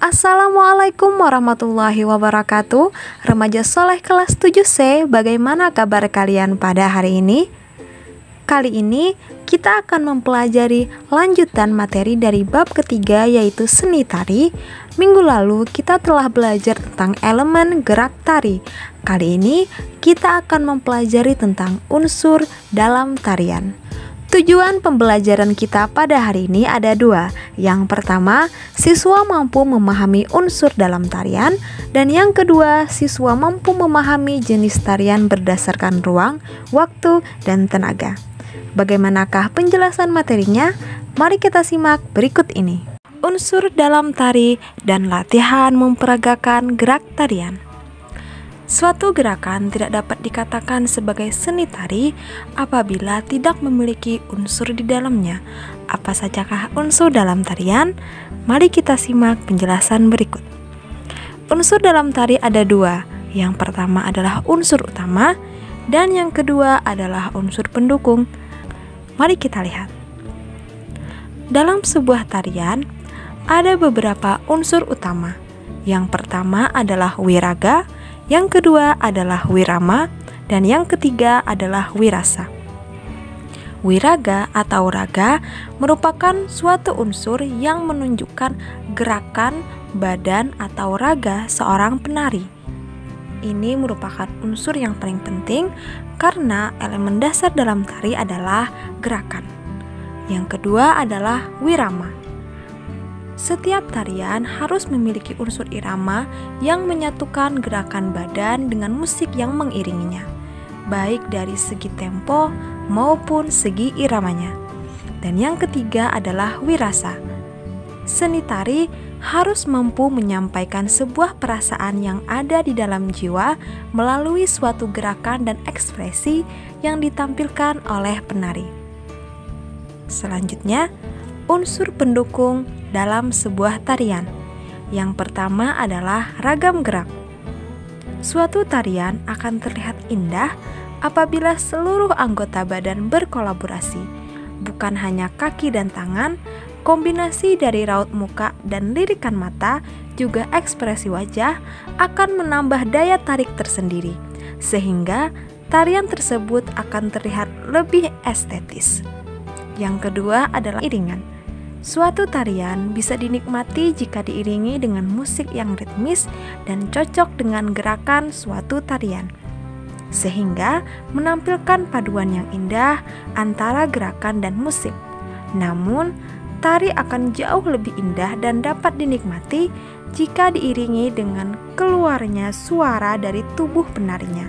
Assalamualaikum warahmatullahi wabarakatuh. Remaja soleh kelas 7C, bagaimana kabar kalian pada hari ini? Kali ini kita akan mempelajari lanjutan materi dari bab ketiga, yaitu seni tari. Minggu lalu kita telah belajar tentang elemen gerak tari. Kali ini kita akan mempelajari tentang unsur dalam tarian. Tujuan pembelajaran kita pada hari ini ada dua. Yang pertama, siswa mampu memahami unsur dalam tarian, dan yang kedua, siswa mampu memahami jenis tarian berdasarkan ruang, waktu, dan tenaga. Bagaimanakah penjelasan materinya? Mari kita simak berikut ini. Unsur dalam tari dan latihan memperagakan gerak tarian. Suatu gerakan tidak dapat dikatakan sebagai seni tari apabila tidak memiliki unsur di dalamnya. Apa sajakah unsur dalam tarian? Mari kita simak penjelasan berikut. Unsur dalam tari ada dua. Yang pertama adalah unsur utama, dan yang kedua adalah unsur pendukung. Mari kita lihat. Dalam sebuah tarian, ada beberapa unsur utama. Yang pertama adalah wiraga, yang kedua adalah wirama, dan yang ketiga adalah wirasa. Wiraga atau raga merupakan suatu unsur yang menunjukkan gerakan badan atau raga seorang penari. Ini merupakan unsur yang paling penting karena elemen dasar dalam tari adalah gerakan. Yang kedua adalah wirama. Setiap tarian harus memiliki unsur irama yang menyatukan gerakan badan dengan musik yang mengiringinya, baik dari segi tempo maupun segi iramanya. Dan yang ketiga adalah wirasa. Seni tari harus mampu menyampaikan sebuah perasaan yang ada di dalam jiwa melalui suatu gerakan dan ekspresi yang ditampilkan oleh penari. Selanjutnya, unsur pendukung dalam sebuah tarian. Yang pertama adalah ragam gerak. Suatu tarian akan terlihat indah apabila seluruh anggota badan berkolaborasi, bukan hanya kaki dan tangan. Kombinasi dari raut muka dan lirikan mata, juga ekspresi wajah akan menambah daya tarik tersendiri, sehingga tarian tersebut akan terlihat lebih estetis. Yang kedua adalah iringan. Suatu tarian bisa dinikmati jika diiringi dengan musik yang ritmis dan cocok dengan gerakan suatu tarian, sehingga menampilkan paduan yang indah antara gerakan dan musik. Namun, tari akan jauh lebih indah dan dapat dinikmati jika diiringi dengan keluarnya suara dari tubuh penarinya,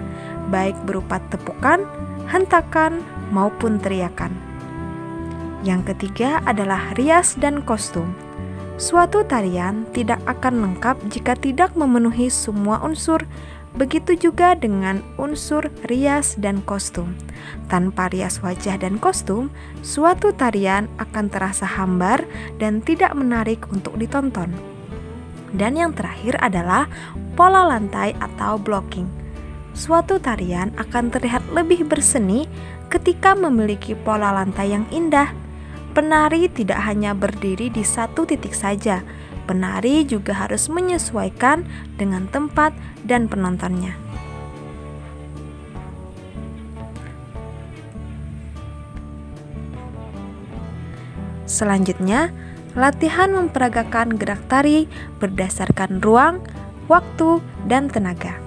baik berupa tepukan, hentakan, maupun teriakan. Yang ketiga adalah rias dan kostum. Suatu tarian tidak akan lengkap jika tidak memenuhi semua unsur, begitu juga dengan unsur rias dan kostum. Tanpa rias wajah dan kostum, suatu tarian akan terasa hambar dan tidak menarik untuk ditonton. Dan yang terakhir adalah pola lantai atau blocking. Suatu tarian akan terlihat lebih berseni ketika memiliki pola lantai yang indah. Penari tidak hanya berdiri di satu titik saja, penari juga harus menyesuaikan dengan tempat dan penontonnya. Selanjutnya, latihan memperagakan gerak tari berdasarkan ruang, waktu, dan tenaga.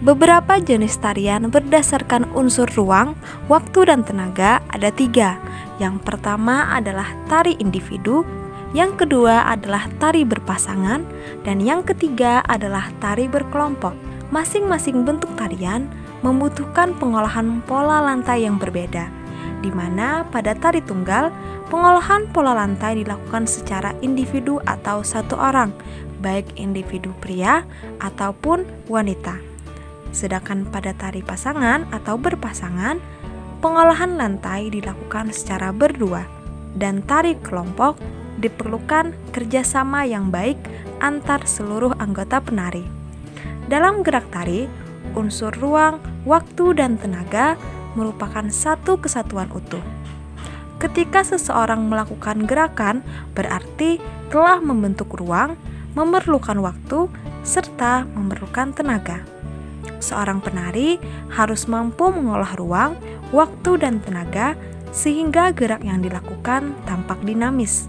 Beberapa jenis tarian berdasarkan unsur ruang, waktu, dan tenaga ada tiga. Yang pertama adalah tari individu, yang kedua adalah tari berpasangan, dan yang ketiga adalah tari berkelompok. Masing-masing bentuk tarian membutuhkan pengolahan pola lantai yang berbeda, di mana pada tari tunggal, pengolahan pola lantai dilakukan secara individu atau satu orang, baik individu pria ataupun wanita. Sedangkan pada tari pasangan atau berpasangan, pengolahan lantai dilakukan secara berdua, dan tari kelompok diperlukan kerjasama yang baik antar seluruh anggota penari. Dalam gerak tari, unsur ruang, waktu, dan tenaga merupakan satu kesatuan utuh. Ketika seseorang melakukan gerakan, berarti telah membentuk ruang, memerlukan waktu, serta memerlukan tenaga. Seorang penari harus mampu mengolah ruang, waktu, dan tenaga sehingga gerak yang dilakukan tampak dinamis.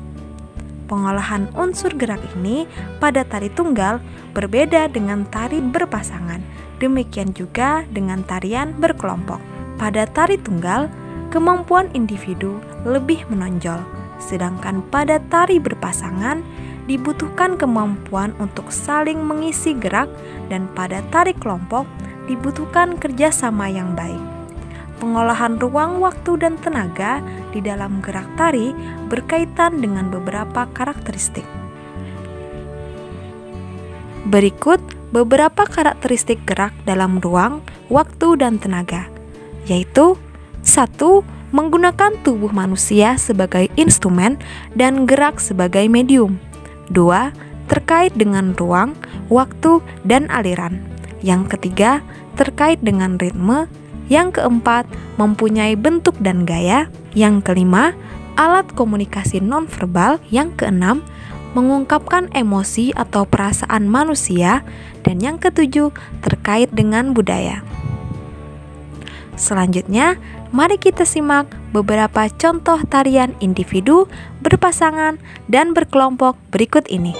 Pengolahan unsur gerak ini pada tari tunggal berbeda dengan tari berpasangan. Demikian juga dengan tarian berkelompok. Pada tari tunggal, kemampuan individu lebih menonjol, sedangkan pada tari berpasangan dibutuhkan kemampuan untuk saling mengisi gerak, dan pada tari kelompok dibutuhkan kerjasama yang baik. Pengolahan ruang, waktu, dan tenaga di dalam gerak tari berkaitan dengan beberapa karakteristik. Berikut beberapa karakteristik gerak dalam ruang, waktu, dan tenaga, yaitu 1. Menggunakan tubuh manusia sebagai instrumen dan gerak sebagai medium. 2. Terkait dengan ruang, waktu, dan aliran. Yang ketiga, terkait dengan ritme. Yang keempat, mempunyai bentuk dan gaya. Yang kelima, alat komunikasi nonverbal. Yang keenam, mengungkapkan emosi atau perasaan manusia. Dan yang ketujuh, terkait dengan budaya. Selanjutnya, mari kita simak beberapa contoh tarian individu, berpasangan, dan berkelompok berikut ini.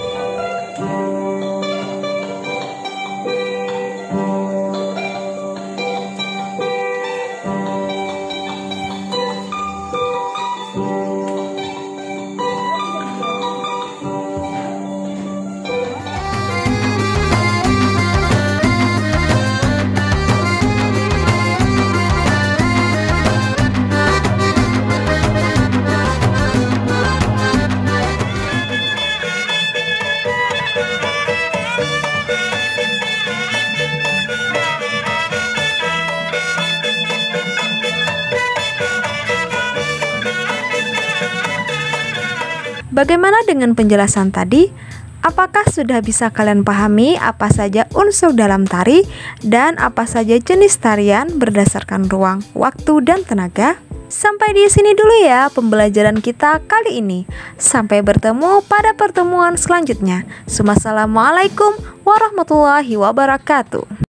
Bagaimana dengan penjelasan tadi? Apakah sudah bisa kalian pahami apa saja unsur dalam tari dan apa saja jenis tarian berdasarkan ruang, waktu, dan tenaga? Sampai di sini dulu ya pembelajaran kita kali ini. Sampai bertemu pada pertemuan selanjutnya. Wassalamualaikum warahmatullahi wabarakatuh.